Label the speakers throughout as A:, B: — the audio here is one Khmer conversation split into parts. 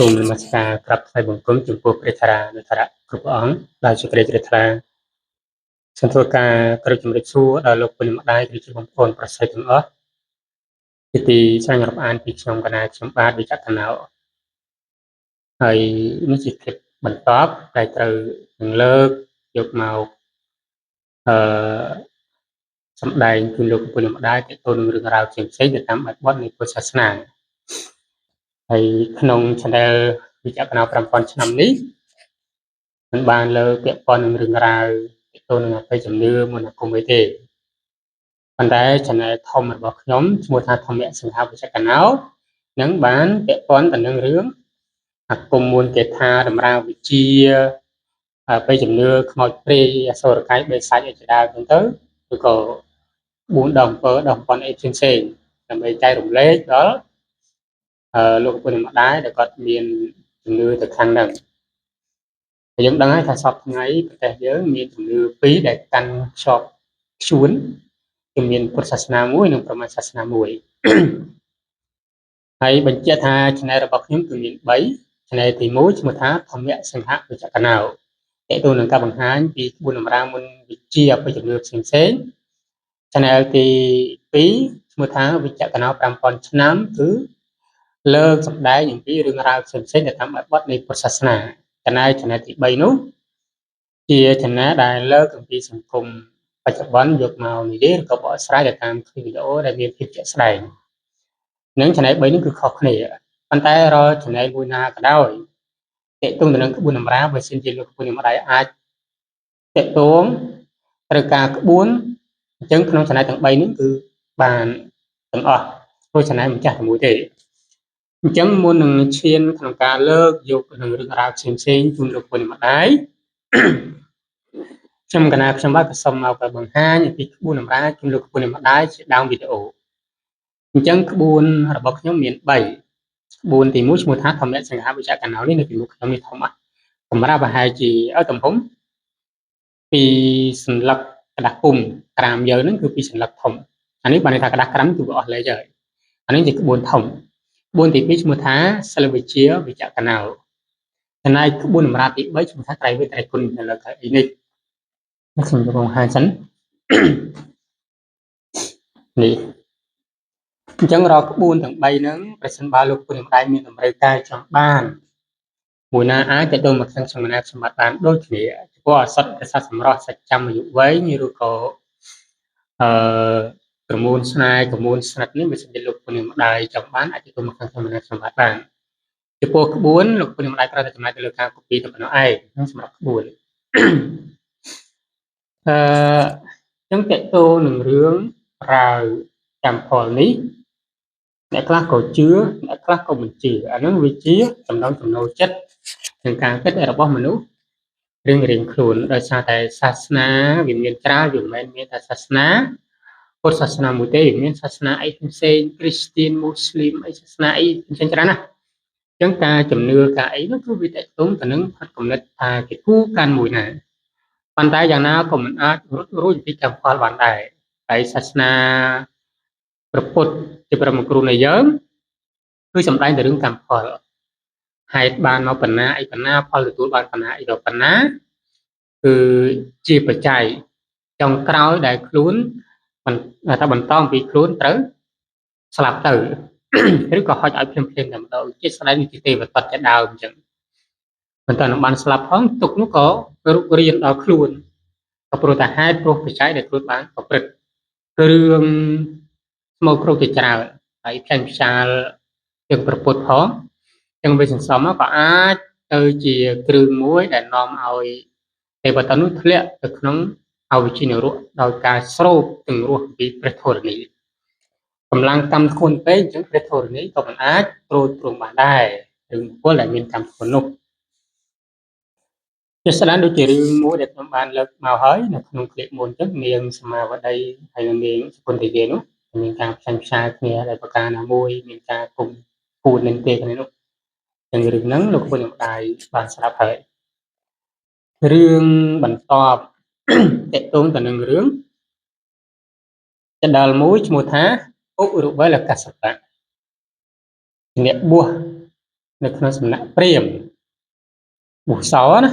A: សូមនមស្ការក្រាបថ្វាយបង្គំចំពោះព្រះធរានុថរៈគ្រប់ព្រះអង្គដែលជាព្រះជ្រះថ្លាសូមធ្វើការគោរពជំរាបសួរដល់លោកពុទ្ធម្ដាយគឺជាបងប្អូនប្រុសស្រីទាំងអស់ជាទីស្វែងរកអានពីខ្ញុំកណាខ្ញុំបាទវិចក្ខណោហើយនេះជាคลิปបន្តដែលត្រូវនឹងលើកយកមកអឺសម្ដែងគឺលោកពុទ្ធម្ដាយទាក់ទងនឹងរឿងរ៉ាវផ្សេងៗទៅតាមបែបបទនៃពុទ្ធសាសនាហើយក្នុង channel វិចក្ខណោ5000ឆ្នាំនេះមិនបានលើពាក់ព័ន្ធនឹងរឿងរ៉ាវទាក់ទងនឹងអបិយជំនឿមន្តអាគមអីទេប៉ុន្តែ channel ធំរបស់ខ្ញុំឈ្មោះថាធម្មសង្ឃវិចក្ខណោនឹងបានពាក់ព័ន្ធទៅនឹងរឿងអាគមមួនកេថាតម្រាវវិជាអបិយជំនឿខ្មោចព្រាយអសុរកាយបេសាចអីជាដើមហ្នឹងទៅឬក៏4ដល់7ដល់1000អីផ្សេងៗដើម្បីចែករំលែកដល់លោកពុទ្ធម្ដាយដែលគាត់មានជំនឿទៅខាងហ្នឹងយើងដឹងហើយថាសពថ្ងៃប្រទេសយើងមានជំនឿពីរដែលកាន់ខ្ជាប់ខ្ជួនគឺមានពុទ្ធសាសនាមួយនិងព្រហ្មញ្ញសាសនាមួយហើយបញ្ជាក់ថា channel របស់ខ្ញុំគឺមាន3 channel ទី1ឈ្មោះថាធម្មសង្ឃវិចក្ខណោតេតូននឹងការបង្ហាញពីក្បួនតម្រាមុនវិជាអបិយជំនឿផ្សេងៗ channel ទី2ឈ្មោះថាវិចក្ខណោ5000ឆ្នាំគឺលើកសម្ដែងអំពីរឿងរ៉ាវផ្សេងៗទៅតាមបែបបទនៃពុទ្ធសាសនាចំណែក channel ទី3នោះជា channel ដែលលើកអំពីសង្គមបច្ចុប្បន្នយកមកនិយាយឬក៏បកស្រាយទៅតាមវីដេអូដែលមានភាពជាក់ស្ដែងនឹង channel 3នេះគឺខុសគ្នាប៉ុន្តែរាល់ channel មួយណាក៏ដោយតេតងទៅនឹងក្បួនតម្រាបើសិនជាលោកពុទ្ធម្ដាយអាចតេតងត្រូវការក្បួនអញ្ចឹងក្នុង channel ទាំង3នេះគឺបានទាំងអស់ព្រោះ channel ម្ចាស់តែមួយទេអញ្ចឹងមុននឹងឈានក្នុងការលើកយកនឹងរឿងរ៉ាវផ្សេងៗជូនលោកពុទ្ធម្ដាយខ្ញុំកណាខ្ញុំបាទក៏សូមមកបង្ហាញអំពីក្បួនតម្រាជូនលោកពុទ្ធម្ដាយជាដើមវីដេអូអញ្ចឹងក្បួនរបស់ខ្ញុំមាន3ក្បួនទី1ឈ្មោះថាធម្មសង្ឃវិចក្ខណោនេះនៅពីមុខខ្ញុំនេះធំសម្រាប់ប្រហែលជាទំហំពីសន្លឹកกระดาษពុំក្រាមយើងហ្នឹងគឺពីសន្លឹកធំអានេះបានន័យថាกระดาษក្រាមគឺវាអស់លេខហើយអានេះជាក្បួនធំក្បួនទី2ឈ្មោះថាសិលវិជាវិចក្ខណោចំណែកក្បួនតម្រាទី3ឈ្មោះថាត្រៃវិត្រៃគុណនៅលើកៅអីនេះខ្ញុំจะបង្ហាញសិននេះអញ្ចឹងរាល់ក្បួនទាំង3ហ្នឹងប្រសិនបើលោកពុទ្ធម្ដាយមានតម្រូវការចង់បានមួយណាអាចទៅដល់មកខាងសំណាក់សម្បត្តិបានដូចគ្នាចំពោះអសត់ប្រសាទសម្រស់សច្ចចាំអាយុវែងឬក៏ក្រមួនស្នេហ៍ក្រមួនស្និទ្ធនេះវាជាលោកពុទ្ធម្ដាយចង់បានអាចទៅដល់មកខាងសំណាក់សម្បត្តិបានចំពោះក្បួនលោកពុទ្ធម្ដាយត្រូវតែចំណាយទៅលើការ copy ទៅប៉ុណ្ណោះឯងសម្រាប់ក្បួនអញ្ចឹងតេតូនឹងរឿងរាវកម្មផលនេះអ្នកខ្លះក៏ជឿអ្នកខ្លះក៏មិនជឿអានឹងវាជាចំណងចំណូលចិត្តនឹងការគិតរបស់មនុស្សរៀងខ្លួនដោយសារតែសាសនាវាមានច្រើនវាមិនមែនមានតែសាសនាពុទ្ធសាសនាមួយទេមានសាសនាអីផ្សេងគ្រីស្ទានមូស្លីមអីសាសនាអីផ្សេងច្រើនណាស់អញ្ចឹងការជំនឿការអីនោះគឺវាតកតងទៅនឹងផាត់គំនិតថាគេគូកាន់មួយណាប៉ុន្តែយ៉ាងណាក៏មិនអាចរត់រួចពីកម្មផលបានដែរហើយសាសនាព្រះពុទ្ធជាប្រមគ្រូនៃយើងគឺសំដែងទៅរឿងកម្មផលហេតុបានមកបណ្ណាអីបណ្ណាផលទទួលបានបណ្ណាអីដល់បណ្ណាគឺជាបច្ច័យចុងក្រោយដែលខ្លួនថាបន្តអំពីខ្លួនត្រូវស្លាប់ទៅឬក៏ហុចឲ្យភ្លាមតែម្ដងជាស្ដែងពីទេវតតែដើមអញ្ចឹងបន្តនឹងបានស្លាប់ផងទុកនោះក៏រុករៀនដល់ខ្លួនក៏ព្រោះតែហេតុព្រោះបច្ច័យដែលខ្លួនបានប្រព្រឹត្តគ្រឿងស្មោកគ្រោកជាច្រើនហើយផ្សេងផ្សាលទាំងប្រពុតផងទាំងវាសន្សំមកក៏អាចទៅជាគ្រឿងមួយដែលនាំឲ្យទេវតានោះធ្លាក់ទៅក្នុងអវិជ្ជានរកដោយការស្រូបទាំងរស់ពីព្រះធរណីកម្លាំងកម្មធ្ងន់ពេកអញ្ចឹងព្រះធរណីក៏មិនអាចត្រួតត្រងបានដែររឿងពលដែលមានកម្មធ្ងន់នោះជាស្ដានដូចជារឿងមួយដែលខ្ញុំបានលើកមកហើយនៅក្នុងคลิปមុនទៅនាងសមាវតីហើយនាងសុគន្ធយានោះមានការផ្សាយគ្នាដែលប្រការណាមួយមានការគុំពូននឹងទេគ្នានោះទាំងរឿងហ្នឹងលោកពុទ្ធម្ដាយបានស្ដាប់ហើយរឿងបន្តតកតងទៅនឹងរឿងចដលមួយឈ្មោះថាឧរុវេលកសបៈអ្នកបួស នៅក្នុងសំណាក់ព្រាហ្មណ៍បុស្សោណា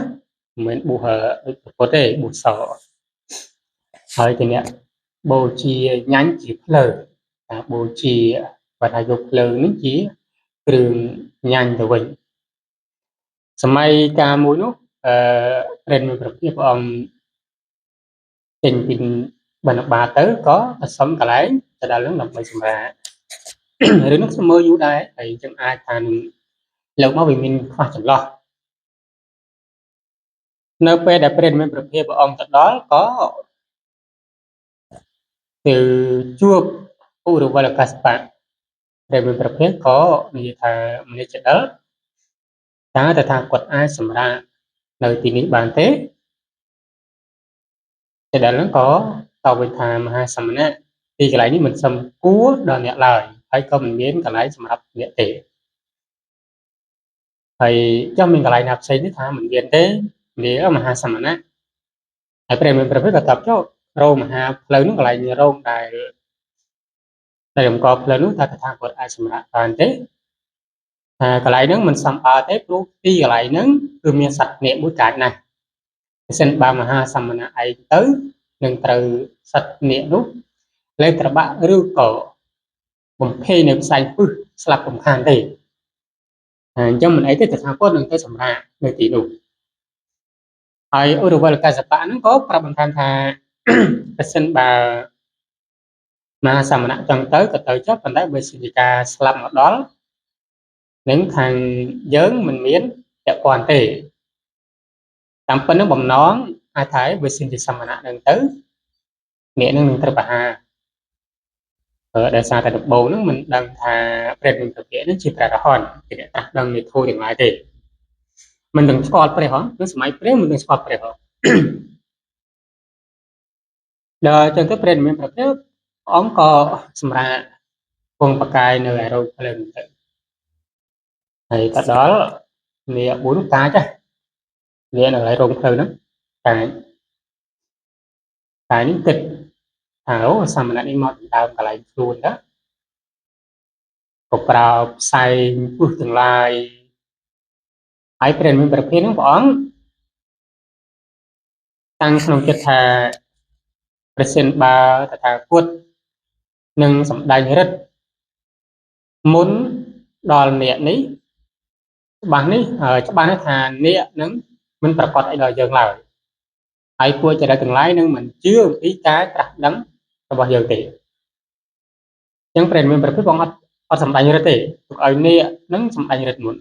A: មិនមែនបុស្សដូចពុទ្ធទេបុស្សោហើយជាអ្នកបូជាញ៉ាញ់ជាភ្លើងការបូជាបើថាយកភ្លើងនេះជាគ្រឿងញ៉ាញ់ទៅវិញសម័យកាលមួយនោះព្រះមានព្រះភិក្ខព្រះអង្គចេញពីបណ្ឌបាតទៅក៏ទៅសុំកន្លែងទៅដល់នឹងដើម្បីសម្រាករឿងនោះខ្ញុំមើលយូរដែរហើយចឹងអាចថានឹងលើកមកវាមានខ្វះចន្លោះនៅពេលដែលព្រះមានព្រះភិក្ខព្រះអង្គទៅដល់ក៏ទៅជួបឧរវលកាសបៈព្រះមានព្រះភិក្ខក៏និយាយថាមនីចដិលតើតថាគាត់អាចសម្រាកនៅទីនេះបានទេចដិលហ្នឹងក៏តបវិញថាមហាសមណៈទីកន្លែងនេះមិនសំគួរដល់អ្នកឡើយហើយក៏មិនមានកន្លែងសម្រាប់អ្នកទេហើយចាំមានកន្លែងណាផ្សេងនេះថាមិនមានទេនិយាយមហាសមណៈហើយព្រះមានព្រះភិក្ខក៏តបចុះរោងមហាផ្លូវនោះកន្លែងរោងដែលអង្គផ្លូវនោះថាតថាគាត់អាចសម្រាកបានទេកន្លែងហ្នឹងមិនសំបើទេព្រោះទីកន្លែងហ្នឹងគឺមានសត្វអ្នកមួយកាចណាស់បើសិនបើមហាសមណៈឯងទៅនឹងត្រូវសត្វអ្នកនោះលេបត្របាក់ឬក៏បំភ័យនៅផ្សែងពឹសស្លាប់កំខានទេអញ្ចឹងមិនអីទេតថាគតនឹងទៅសម្រាកនៅទីនោះហើយឧរវលកាសបៈហ្នឹងក៏ប្រាប់បន្ថែមថាបើសិនបើមហាសមណៈចង់ទៅក៏ទៅចុះប៉ុន្តែបើសិនជាការស្លាប់មកដល់នឹងខាងយើងមិនមានពាក់ព័ន្ធទេតាមពិតនឹងបំណងអាចថាបើសិនជាសមណៈនឹងទៅអ្នកនឹងត្រូវបហាដោយសារតែដំបូងហ្នឹងមិនដឹងថាព្រះមានព្រះភិក្ខហ្នឹងជាព្រះរហន្តជាអ្នកត្រាស់ដឹងនៃធម៌ទាំងឡាយទេមិនដឹងស្គាល់ព្រះហ៎នៅសម័យព្រះមិនដឹងស្គាល់ព្រះហ៎ដល់ចឹងទៅព្រះមានព្រះភិក្ខអង្គក៏សម្រាប់ពងបកាយនៅឯរោងភ្លើងទៅហើយទៅដល់នា4កាចនានៅឯរោងភ្លើងហ្នឹងកាយនេះគិតថាអូសមណៈនេះមកដើមកន្លែងខ្លួនទៅក៏ប្រើផ្សែងពឹសទាំងឡាយហើយព្រះមានព្រះភិក្ខហ្នឹងព្រះអង្គតាំងក្នុងចិត្តថាប្រសិនបើតថាគតនឹងសម្ដែងរិទ្ធមុនដល់អ្នកនេះច្បាស់នេះច្បាស់ថាអ្នកនឹងមិនប្រកាសអីដល់យើងឡើយហើយពួកចរិតទាំងឡាយនឹងមិនជឿអំពីការត្រាស់ដឹងរបស់យើងទេអញ្ចឹងព្រះមានព្រះភិក្ខអង្គអត់សម្ដែងរិទ្ធទេទុកឲ្យអ្នកនឹងសម្ដែងរិទ្ធមុន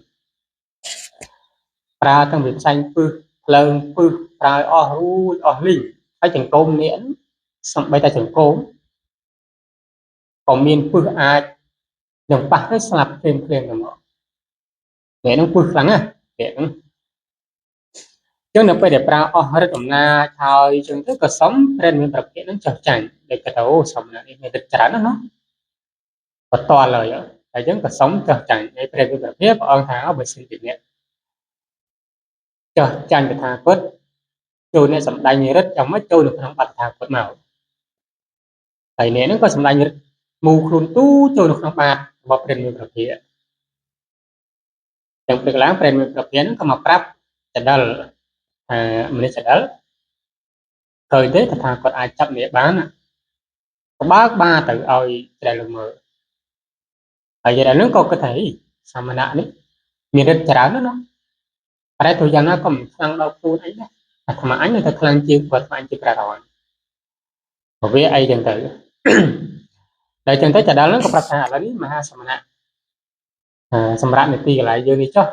A: ប្រើទាំងវិផ្សែងពឹសភ្លើងពឹសប្រើអស់រួចអស់លីងហើយចង្កូមអ្នកសំបីតែចង្កូមក៏មានពឹសអាចនឹងប៉ះទៅស្លាប់ភ្លាមៗទៅមកអ្នកនឹងពឹសខ្លាំងណាស់អ្នកនឹងចឹងនៅពេលដែលប្រើអស់រិទ្ធអំណាចហើយចឹងទៅក៏សុំព្រះមានប្រភេទនឹងចោះចាញ់ដែលគាត់ថាអូសមណៈនេះមានរិទ្ធច្រើនណាស់ណាបន្តឡើយហើយចឹងក៏សុំចោះចាញ់ហើយព្រះមានប្រភេទព្រះអង្គថាបើសិនជាអ្នកចោះចាញ់តថាគតចូលអ្នកសម្ដែងរិទ្ធយ៉ាងម៉េចចូលនៅក្នុងបទថាគតមកហើយអ្នកហ្នឹងក៏សម្ដែងរិទ្ធមូខ្លួនទូចូលនៅក្នុងបាតរបស់ព្រះមានប្រភេទទាំងព្រឹកឡើងព្រះមានប្រភេទហ្នឹងក៏មកប្រាប់ចដិលមនីចដិលឃើញទេតថាគតអាចចាប់អ្នកបានក៏បើកបាទៅឲ្យចដិលមើលហើយចដិលហ្នឹងក៏គិតថាសមណៈនេះមានរិទ្ធច្រើនណាស់តែទៅយ៉ាងណាក៏មិនខ្លាំងដល់ខ្លួនអីដែរអាត្មាអញនៅតែខ្លាំងជាងគាត់អញជាព្រះរហន្តវាអីចឹងទៅតែចឹងទៅចដិលហ្នឹងក៏ប្រាប់ថាឥឡូវនេះមហាសមណៈសម្រាប់នីតិកន្លែងយើងនេះចុះ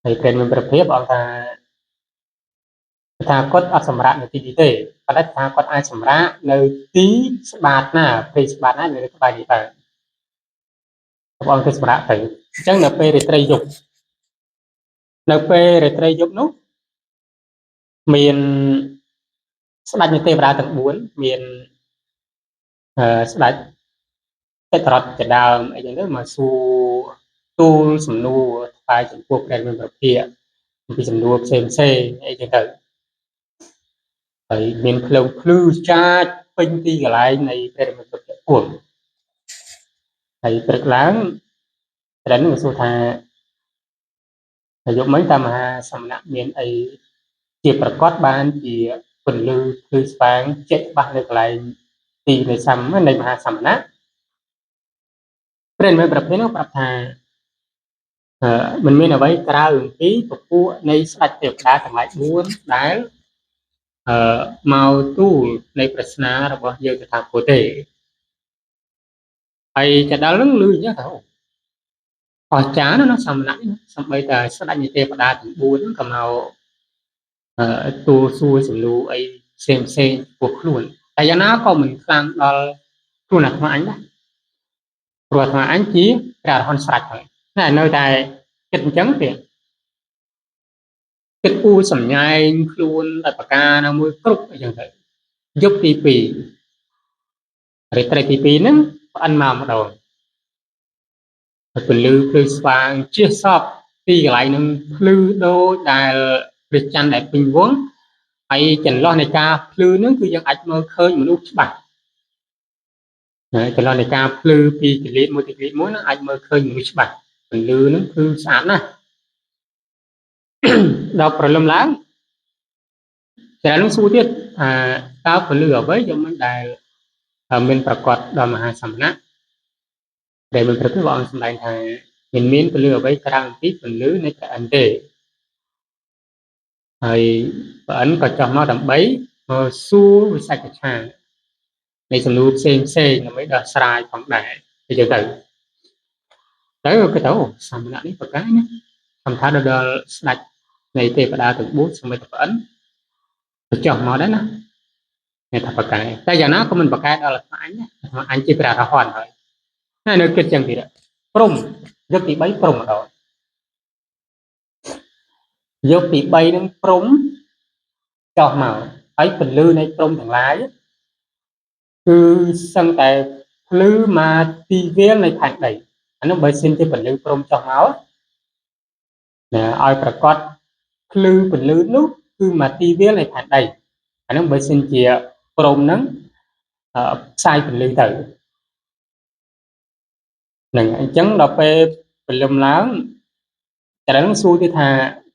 A: ហើយព្រះមានព្រះភិក្ខអង្គថាគាត់អត់សម្រាប់នីតិនេះទេប៉ុន្តែថាគាត់អាចសម្រាប់នៅទីស្បាតណាព្រៃស្បាតណានៅក្បែរនេះបានព្រះអង្គទៅសម្រាប់ទៅអញ្ចឹងនៅពេលរាត្រីយប់នោះមានស្ដេចនៃទេវតាទាំង4មានស្ដេចពេទ្រតជាដើមអីចឹងទៅមកសួរទូលសំណួរថ្វាយចំពោះព្រះមានព្រះភិក្ខអំពីសំណួរផ្សេងអីចឹងទៅហើយមានភ្លើងភ្លឺចាចពេញទីកន្លែងនៃព្រះមានព្រះភិក្ខគុំហើយព្រឹកឡើង តែនឹងសួរថាយកមិនតាមមហាសមណៈមានអីជាប្រកាសបានជាពន្លឺភ្លឺស្វាងចេញបាស់នៅកន្លែងទីនៃនៃមហាសមណៈព្រះមេប្រភេទនោះប្រាប់ថាមិនមានអ្វីក្រៅអំពីពពួកនៃស្ដេចទេវតាទាំងឡាយ4ដែលមកទូលនៃប្រស្នារបស់យើងតថាគតទេហើយចដលនឹងលឺអញ្ចឹងទៅអស្ចារ្យណាស់សមណៈនេះសំបីតែស្ដេចនៃទេវតាទាំង4ហ្នឹងក៏មកទូលសួរសំណួរអីផ្សេងពោះខ្លួនតែយ៉ាងណាក៏មិនខ្លាំងដល់ខ្លួនអាត្មាអញដែរព្រោះអាត្មាអញជាព្រះអរហន្តស្រេចហើយតែនៅតែគិតអញ្ចឹងទេគិតអួសម្ញែងខ្លួនដោយប្រការណាមួយគ្រប់អញ្ចឹងទៅយប់ទី2រាត្រីទី2ហ្នឹងផ្អិនមកម្ដងពន្លឺភ្លឺស្វាងជះសពទីកន្លែងហ្នឹងភ្លឺដូចដែលព្រះច័ន្ទដែលពេញវងហើយចន្លោះនៃការភ្លឺហ្នឹងគឺយើងអាចមើលឃើញមនុស្សច្បាស់ចន្លោះនៃការភ្លឺពីគលៀតមួយទៅគលៀតមួយហ្នឹងអាចមើលឃើញមនុស្សច្បាស់ពន្លឺហ្នឹងគឺស្អាតណាស់ដល់ព្រលឹមឡើងតែនឹងសួរទៀតតើពន្លឺអ្វីយ៉ាងមិនដែលមានប្រកាសដល់មហាសមណៈដែលមានព្រះអង្គសម្ដែងថាមានពន្លឺអ្វីក្រៅពីពន្លឺនៃព្រះអិនទេហើយព្រះអិនក៏ចោះមកដើម្បីមកសួរវិសាចច្ឆានៃសំណួរផ្សេងដើម្បីដោះស្រាយផងដែរអញ្ចឹងទៅគេទៅសមណៈនេះប្រកាសណាសំថាដល់ស្ដេចនៃទេវតាទាំង4សម្រាប់ព្រះអិនក៏ចោះមកដែរណាអ្នកថាប្រកែតែយ៉ាងណាក៏មិនប្រកែដល់អាត្មាអញណាអាត្មាអញជាព្រះរហន្តហើយហើយនៅគិតចឹងទៀតព្រំយកទី3ព្រំម្ដងយកទី3នឹងព្រំចោះមកហើយពន្លឺនៃព្រំទាំងឡាយគឺសឹងតែភ្លឺមកទីវាលនៃផែនដីអានោះបើសិនជាពន្លឺព្រំចោះមកណាឲ្យប្រកាសភ្លឺពន្លឺនោះគឺមកទីវាលនៃផែនដីអានោះបើសិនជាព្រំហ្នឹងផ្សាយពន្លឺទៅនឹងអញ្ចឹងដល់ពេលព្រលឹមឡើងតែនឹងសួរទៀតថា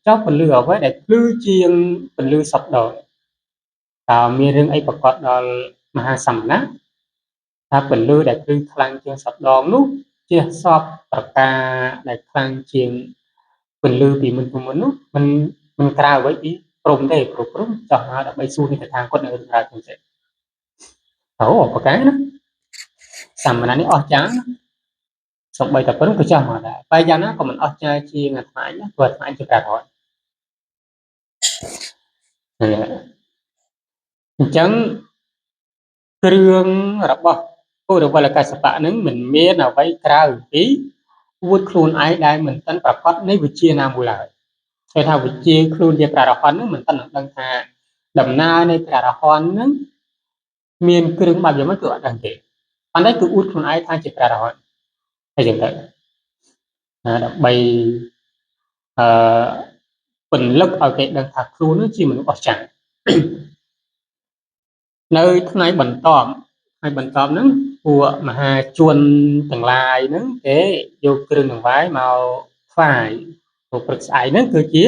A: ចុះពន្លឺអ្វីដែលភ្លឺជាងពន្លឺសពដងតើមានរឿងអីប្រកបដល់មហាសមណៈថាពន្លឺដែលភ្លឺខ្លាំងជាងសពដងនោះជាសពប្រការដែលខ្លាំងជាងពន្លឺពីមុននោះមិនក្រៅអ្វីពីព្រំទេព្រោះព្រំចោះមកដើម្បីសួរនេះតថាគតនៅរឿងរ៉ាវផ្សេងអូប្រការណាសមណៈនេះអស្ចារ្យសូម្បីតែព្រំក៏ចោះមកដែរតែយ៉ាងណាក៏មិនអស្ចារ្យជាងអាត្មាណាព្រោះអាត្មាជាប្រហោតអញ្ចឹងគ្រឿងរបស់ពុរវលកសបៈនឹងមិនមានអ្វីក្រៅពីពួតខ្លួនឯងដែលមិនទាន់ប្រកបនៃវិជាណាមួយឡើយគេថាវិជាខ្លួនជាព្រះរហន្តនឹងមិនទាន់ដឹងថាដំណើរនៃព្រះរហន្តនឹងមានគ្រឿងបែបយ៉ាងម៉េចគឺអត់ដឹងទេប៉ុន្តែគឺអួតខ្លួនឯងថាជាព្រះរហន្តហើយចឹងទៅដើម្បីពន្លឹកឲ្យគេដឹងថាខ្លួននឹងជាមនុស្សអស្ចារ្យនៅថ្ងៃបន្ទាប់ហ្នឹងពួកមហាជនទាំងឡាយហ្នឹងគេយកគ្រឿងដង្វាយមកថ្វាយព្រោះព្រឹកស្អែកហ្នឹងគឺជា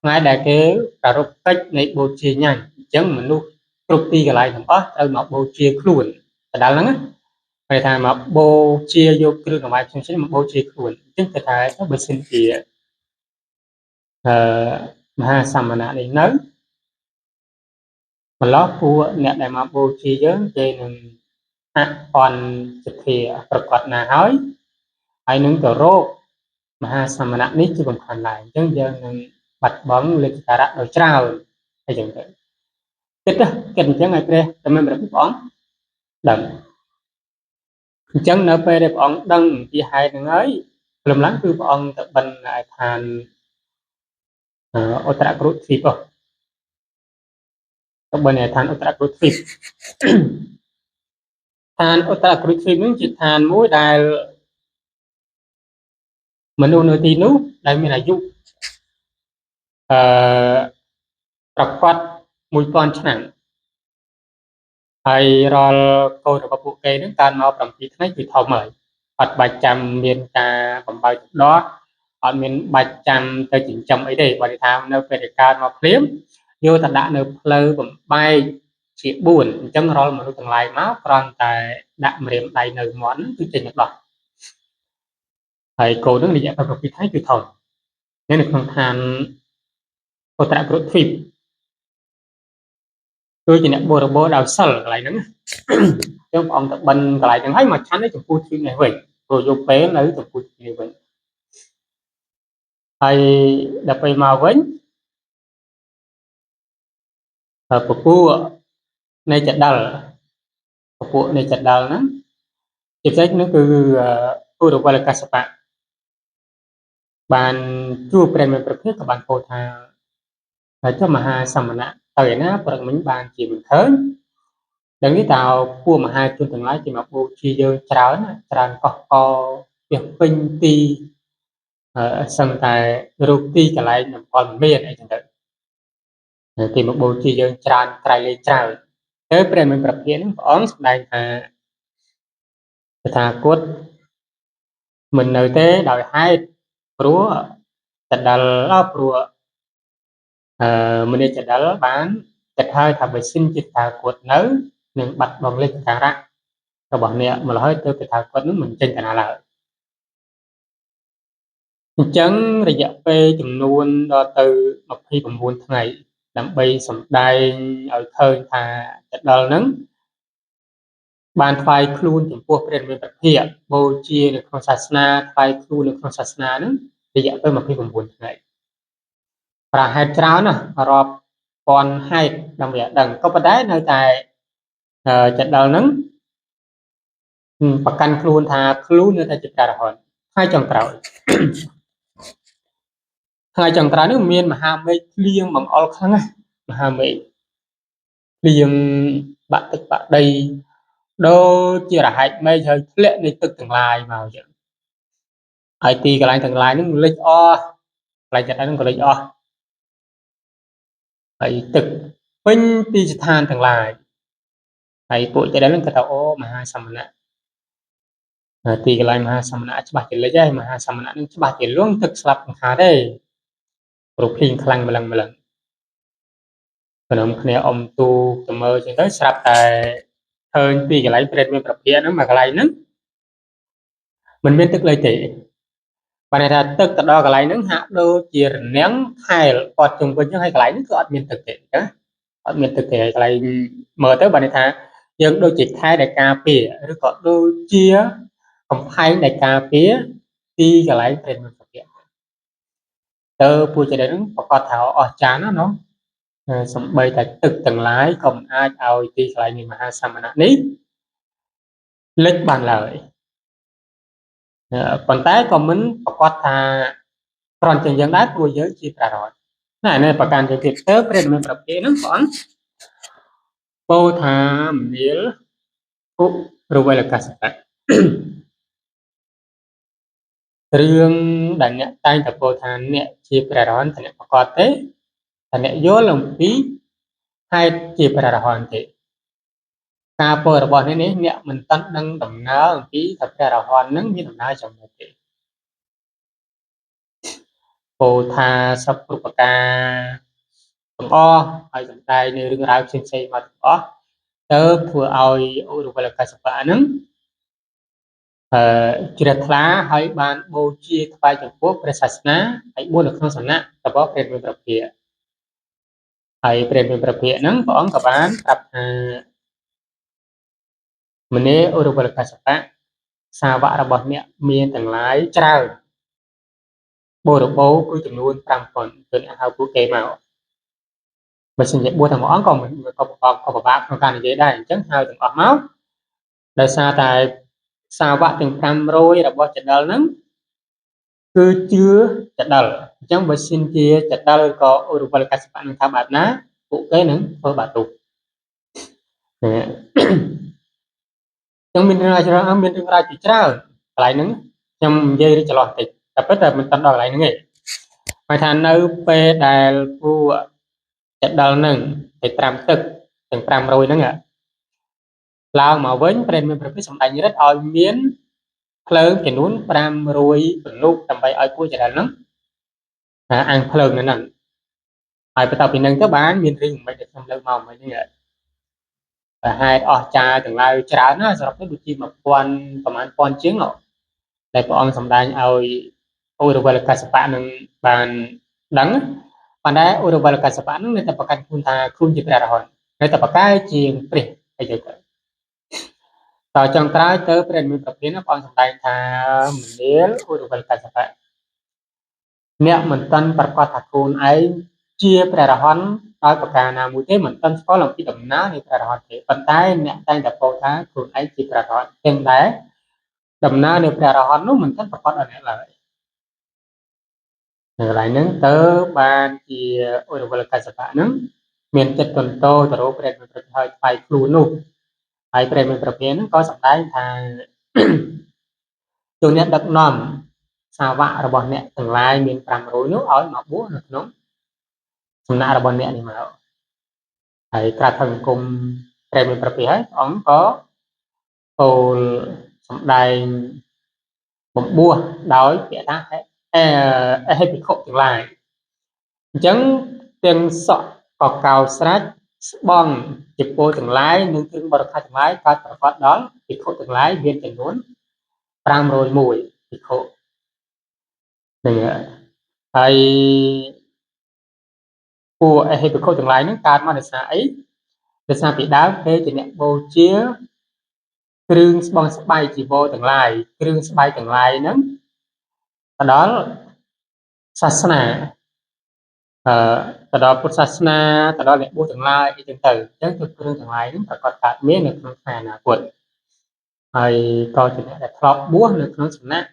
A: ថ្ងៃដែលគេប្រារព្ធកិច្ចនៃបូជាញ៉ាញ់អញ្ចឹងមនុស្សគ្រប់ទីកន្លែងទាំងអស់ត្រូវមកបូជាខ្លួនដដែលហ្នឹងគេថាមកបូជាយកគ្រឿងដង្វាយផ្សេងៗមកបូជាខ្លួនអញ្ចឹងគេថាបើសិនជាមហាសមណៈនេះនៅម្ល៉េះពួកអ្នកដែលមកបូជាយើងគេនឹងអអន់សទ្ធាប្រកបណាស់ហើយនឹងទៅរកមហាសមណៈនេះជាបំផាន់ឡើងអញ្ចឹងយើងនឹងបាត់បង់លេខការៈដោយច្រើនអញ្ចឹងទៅគិតអញ្ចឹងឲ្យព្រះតែមានព្រះអង្គដឹងអញ្ចឹងនៅពេលដែលព្រះអង្គដឹងពីហេតុហ្នឹងហើយព្រមឡើងគឺព្រះអង្គទៅបិណ្ឌឯឋានឧត្តរគ្រុទ្វីបទៅបិណ្ឌឯឋានឧត្តរគ្រុទ្វីបឋានឧត្តរគ្រុទ្វីបនេះជាឋានមួយដែលមនុស្សនៅទីនោះដែលមានអាយុប្រកប1000ឆ្នាំហើយរាល់កូនរបស់ពួកគេនឹងកើតមក7ថ្ងៃគឺធំហើយ អត់បាច់ចាំមានការបំបើកដោះអត់មានបាច់ចាំទៅចិញ្ចឹមអីទេបើថានៅពេលដែលកើតមកភ្លាមយកទៅដាក់នៅផ្លូវបំបែកជា4អញ្ចឹងរាល់មនុស្សទាំងឡាយមកគ្រាន់តែដាក់ម្រាមដៃនៅមាត់គឺចេញមកដោះហើយកូននឹងរយៈពេល7ថ្ងៃគឺថយនៅក្នុងឋានឧត្តរគ្រោះទ្វីបគឺជាអ្នកបរិបូរដោយសិលកន្លែងហ្នឹងចឹងព្រះអង្គទៅបិណ្ឌកន្លែងហ្នឹងហើយមកឆាន់នៅចំពោះទ្វីបនេះវិញព្រោះយកពេលនៅចំពោះទ្វីបនេះវិញហើយដល់ពេលមកវិញពពួកនៃចដិលពពួកនៃចដិលហ្នឹងជាពិសេសនោះគឺឧរវលកសបៈបានជួបព្រះមេប្រភេទក៏បានពោលថាហើយចុះមហាសមណៈទៅឯណាព្រឹកមិញបានជាមិនឃើញដឹងនេះតើពួកមហាជនទាំងឡាយគេមកបូជាយើងច្រើនកោះកវាពេញទីសឹងតែរូបទីកន្លែងនគរមានអីចឹងទៅគេមកបូជាយើងច្រើនក្រៃលែងច្រើនទៅព្រះមេប្រភេទហ្នឹងព្រះអង្គសម្ដែងថាតថាគតមិននៅទេដោយហេតុព្រោះចដិលព្រោះមនីចដិលបានគិតហើយថាបើសិនជាតថាគតនៅនឹងបាត់បង់លេខការៈរបស់អ្នកម្ល៉េះហើយទៅតថាគតនឹងមិនចេញកណាឡើយអញ្ចឹងរយៈពេលចំនួនដល់ទៅ29ថ្ងៃដើម្បីសម្ដែងឲ្យឃើញថាចដិលហ្នឹងបានថ្វាយខ្លួនចំពោះព្រះមេប្រភេទបូជានៅក្នុងសាសនាថ្វាយខ្លួននៅក្នុងសាសនាហ្នឹងរយៈពេល29ថ្ងៃប្រាហេតុច្រើនណារាប់ពាន់ហេតុដើម្បីឲ្យដឹងក៏ប៉ុន្តែនៅតែចដិលហ្នឹងប្រកាន់ខ្លួនថាខ្លួននៅតែជាព្រះរហន្តហើយចុងក្រោយថ្ងៃចុងក្រោយនេះមានមហាមេឃភ្លៀងបង្អុរខ្លាំងណាស់មហាមេឃភ្លៀងបាក់ទឹកបាក់ដីដូចជារហែកមេឃហើយធ្លាក់នៃទឹកទាំងឡាយមកអញ្ចឹងហើយទីកន្លែងទាំងឡាយហ្នឹងលិចអស់កន្លែងចិត្តហ្នឹងក៏លិចអស់ហើយទឹកពេញទីស្ថានទាំងឡាយហើយពួកចិត្តហ្នឹងគាត់ថាអូមហាសមណៈទីកន្លែងមហាសមណៈច្បាស់ជាលិចហើយមហាសមណៈហ្នឹងច្បាស់ជាលងទឹកស្លាប់ខាតទេព្រោះភ្លៀងខ្លាំងម្លឹងក្នុងគ្នាអ៊ំទូទៅមើលចឹងទៅស្រាប់តែឃើញពីកន្លែងព្រែតមានប្រភេទហ្នឹងមកកន្លែងហ្នឹងមិនមានទឹកលេចទេបានន័យថាទឹកទៅដល់កន្លែងហ្នឹងហាក់ដូចជារនាំងខែលព័ទ្ធជុំវិញហ្នឹងហើយកន្លែងហ្នឹងគឺអត់មានទឹកទេណាអត់មានទឹកទេកន្លែងមើលទៅបានន័យថាយើងដូចជាខែដែលការពារឬក៏ដូចជាកំផែងដែលការពារទីកន្លែងព្រែតមានប្រភេទទៅពួកចេះហ្នឹងប្រកាសថាអស្ចារ្យណាស់សំបីតែទឹកទាំងឡាយក៏មិនអាចឲ្យទីកន្លែងនៃមហាសមណៈនេះលិចបានឡើយប៉ុន្តែក៏មិនប្រកាសថាគ្រាន់តែយ៉ាងដែរព្រោះយើងជាប្រារព្ធណានៅប្រកាន់ទៅទៀតទៅព្រះនិមិត្តប្រភេទហ្នឹងព្រះអង្គពោលថាមនាលឧរវេលកសបៈរឿងដែលអ្នកតែងតែពោលថាអ្នកជាព្រះរហន្តអ្នកប្រកាសទេតែអ្នកយល់អំពីហេតុជាព្រះរហន្តទេការពោលរបស់នេះអ្នកមិនតាន់ដឹងដំណើរអំពីថាព្រះរហន្តនឹងមានដំណើរចំណុចទេពោលថាសពគ្រប់ប្រការទាំងអស់ហើយសម្ដែងនៅរឿងរ៉ាវផ្សេងៗមកទាំងអស់ទៅធ្វើឲ្យឧរវេលកសបៈហ្នឹងជ្រះថ្លាហើយបានបូជាថ្វាយចំពោះព្រះសាសនាហើយបួសនៅក្នុងសំណាក់របស់ព្រះមេប្រភេទហើយព្រះមេប្រភេទហ្នឹងព្រះអង្គក៏បានប្រាប់ថាមនេឧរវេលកសបៈសាវករបស់អ្នកមានទាំងឡាយច្រើនបរិបូរគឺចំនួន5000គឺអ្នកហៅពួកគេមកបើសិនជាបួសទាំងអង្គក៏ពិបាកក្នុងការនិយាយដែរអញ្ចឹងហៅទាំងអស់មកដោយសារតែសាវកទាំង500របស់ចដិលហ្នឹងគឺជឿចដិលអញ្ចឹងបើសិនជាចដិលក៏ឧរវេលកសបៈនឹងថាបែបណាពួកគេនឹងធ្វើបាតុចឹងមានរឿងច្រើនមានរឿងរ៉ាវជាច្រើនកន្លែងហ្នឹងខ្ញុំនិយាយរីកច្រឡំតិចតែពិតតែមិនតាន់ដល់កន្លែងហ្នឹងទេហើយថានៅពេលដែលពួកចដិលហ្នឹងទៅត្រាំទឹកទាំង500ហ្នឹងឡើងមកវិញព្រះមានប្រភេទសម្ដែងរិទ្ធឲ្យមាន ភ្លើងចំនួន500បន្លូកដើម្បីឲ្យពូជចរលហ្នឹងអាំងភ្លើងហ្នឹងហើយបន្ទាប់ពីហ្នឹងទៅបានមានរឿងមិនដែលខ្ញុំលើកមកមិននេះប្រហែលអស់ចាទាំងឡាយច្រើនណាសរុបទៅដូចជា1000ប្រហែល1000ជាងដែលព្រះអង្គសម្ដែងឲ្យអូរវេលកសបៈនឹងបានដឹងប៉ុន្តែអូរវេលកសបៈនឹងនៅតែប្រកាសខ្លួនថាខ្លួនជាព្រះរហន្តនៅតែប្រកែកជាងព្រះអីទៅតចុងក្រោយទៅព្រះនិមិត្តប្រធានព្រះអង្គសម្ដែងថាមនាលអូរវេលកសបៈអ្នកមិនទាន់ប្រកាសថាខ្លួនឯងជាព្រះរហន្តដោយប្រការណាមួយទេមិនទាន់ស្គាល់អំពីដំណើរនៃព្រះរហន្តទេប៉ុន្តែអ្នកតែងតែពោលថាខ្លួនឯងជាព្រះរហន្តទាំងដែរដំណើរនៃព្រះរហន្តនោះមិនទាន់ប្រកាសដល់អ្នកឡើយនៅកន្លែងហ្នឹងទៅបានជាអូរវេលកសបៈហ្នឹងមានចិត្តទន់តោទៅរកព្រះនិមិត្តប្រធានឲ្យថ្វាយខ្លួននោះហើយព្រះនិមិត្តប្រធានហ្នឹងក៏សម្ដែងថាទូអ្នកដឹកនាំសាវករបស់អ្នកទាំងឡាយមាន500នោះឲ្យមកបួសនៅក្នុងសំណាក់របស់អ្នកនេះមកហើយក្រាបថ្វាយបង្គំព្រះនិមិត្តប្រធានហើយអង្គក៏ពោលសម្ដែងបំបួសដោយពាក្យថាហេភិក្ខុទាំងឡាយអញ្ចឹងទាំងសក់កកោស្រេចស្បង់ជាពលទាំងឡាយនិងគ្រឿងបរិក្ខារទាំងឡាយកើតប្រកបដល់ភិក្ខុទាំងឡាយមានចំនួន501ភិក្ខុនឹងហើយពួកអហេភិក្ខុទាំងឡាយហ្នឹងកើតមកដោយសារអីដោយសារពីដើមគេជាអ្នកបូជាគ្រឿងស្បង់ស្បែកជីវរទាំងឡាយគ្រឿងស្បែកទាំងឡាយហ្នឹងទៅដល់សាសនាទៅដល់ពុទ្ធសាសនាទៅដល់អ្នកបួសទាំងឡាយអីចឹងទៅអញ្ចឹងគឺគ្រឿងទាំងឡាយហ្នឹងប្រកបកើតមាននៅក្នុងថ្ងៃអនាគតហើយក៏ជាអ្នកដែលធ្លាប់បួសនៅក្នុងសំណាក់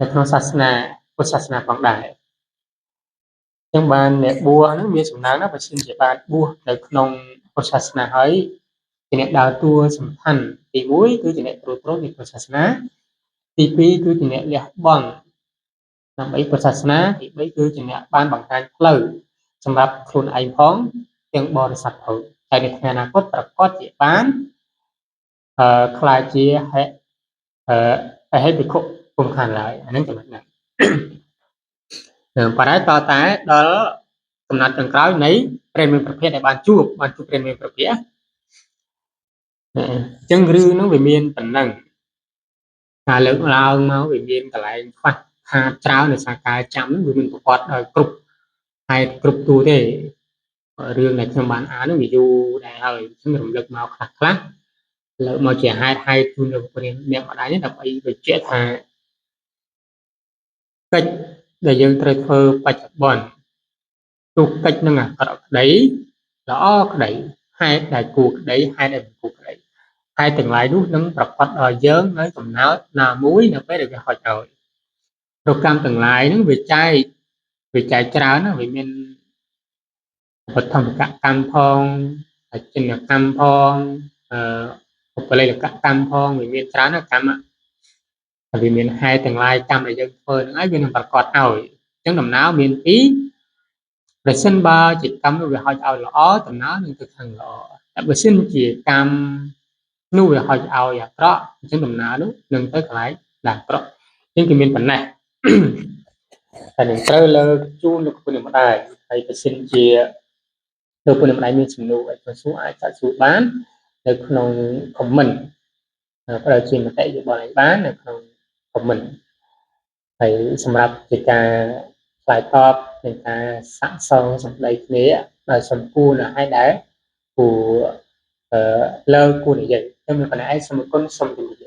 A: នៅក្នុងសាសនាពុទ្ធសាសនាផងដែរអញ្ចឹងបានអ្នកបួសហ្នឹងមានសំណាងណាបើសិនជាបានបួសនៅក្នុងពុទ្ធសាសនាហើយជាអ្នកដើរតួសំខាន់ទី1គឺជាអ្នកត្រួតត្រងនៃពុទ្ធសាសនាទី2គឺជាអ្នកលះបង់ដើម្បីពុទ្ធសាសនាទី3គឺជាអ្នកបានបង្ហាញផ្លូវសម្រាប់ខ្លួនឯងផងទាំងបរិស័ទផងហើយនៅថ្ងៃអនាគតប្រកាសជាបានខ្លាចជាហេតុភិក្ខុគុំខានឡើយអានឹងចំណុចហ្នឹងប៉ុន្តែតតែដល់កំណត់ចុងក្រោយនៃព្រះនិមិត្តប្រធានដែលបានជួបព្រះនិមិត្តប្រធានអញ្ចឹងរឿងហ្នឹងវាមានប៉ុណ្ណឹងការលើកឡើងមកវាមានកន្លែងខ្វះខាតច្រើនដោយសារការចាំហ្នឹងវាមិនប្រកបដោយគ្រប់ហេតុគ្រប់ទូទេរឿងដែលខ្ញុំបានអានហ្នឹងវាយូរដែរហើយខ្ញុំរំលឹកមកខ្លះលើកមកជាហេតុជូនលោកព្រានអ្នកម្ដាយនេះដើម្បីបញ្ជាក់ថាកិច្ចដែលយើងត្រូវធ្វើបច្ចុប្បន្នទោះកិច្ចនឹងអាក្រក់ក្តីល្អក្តីហេតុដែលគួរក្តីហេតុដែលមិនគួរក្តីហេតុទាំងឡាយនោះនឹងប្រកបដល់យើងនៅកំណើតណាមួយនៅពេលដែលវាហុចឲ្យប្រកម្មទាំងឡាយហ្នឹងវាចែកច្រើនណាវាមានបឋមកកម្មផងអចិន្នកម្មផងឧបលេខកម្មផងវាមានច្រើនណាកម្មហើយវាមានហេតុទាំងឡាយកម្មដែលយើងធ្វើហ្នឹងហើយវានឹងប្រកបឲ្យអញ្ចឹងដំណើរមានពីរប្រសិនបើជាកម្មនោះវាហុចឲ្យល្អដំណើរនឹងទៅខាងល្អតែបើសិនជាកម្មនោះវាហុចឲ្យអាក្រក់អញ្ចឹងដំណើរនោះនឹងទៅកន្លែងដែលអាក្រក់អញ្ចឹងគឺមានប៉ុណ្ណេះតែនឹងត្រូវលើកជូនលោកពុទ្ធម្ដាយហើយបើសិនជាលោកពុទ្ធម្ដាយមានសំណួរអីក៏សួរអាចសាកសួរបាននៅក្នុង comment ផ្ដល់ជាមតិយោបល់ឲ្យបាននៅក្នុង comment ហើយសម្រាប់ជាការឆ្លើយតបនៃការសាកសងសម្ដីគ្នាដោយសម្ពួរនៅឲ្យដែរគួរលើគួរនិយាយខ្ញុំមានបណ្ដាឯងសូមគុណសូមជម្រាប